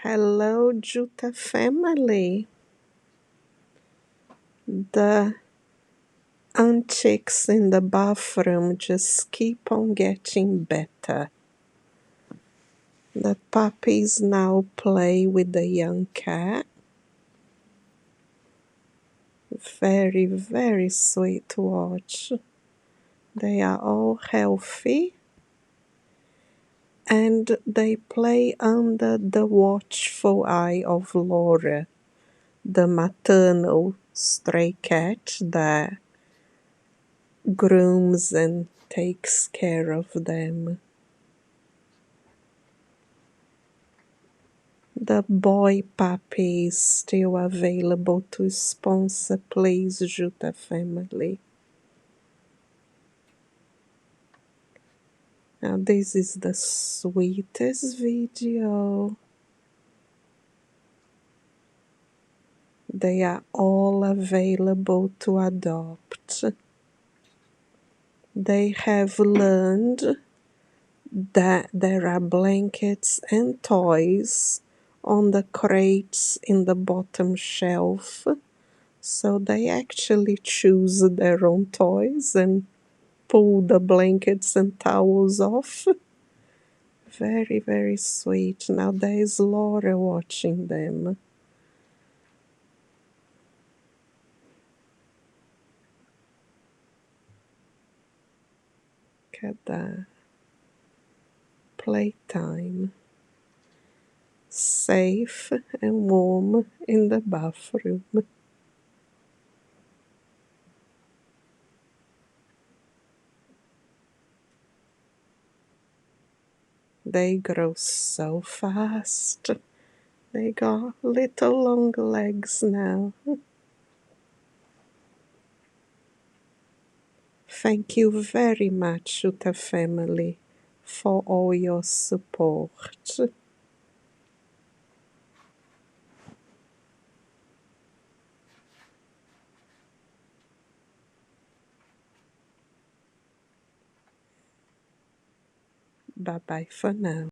Hello, Jutta family. The antics in the bathroom just keep on getting better. The puppies now play with the young cat. Very, very sweet to watch. They are all healthy. And they play under the watchful eye of Laura, the maternal stray cat that grooms and takes care of them. The boy puppy is still available to sponsor, please, Jutta family. Now this is the sweetest video. They are all available to adopt. They have learned that there are blankets and toys on the crates in the bottom shelf, so they actually choose their own toys and pull the blankets and towels off. Very, very sweet. Now there's Laura watching them. Look at that. Playtime. Safe and warm in the bathroom. They grow so fast. They got little long legs now. Thank you very much, Jutta family, for all your support. Bye bye for now.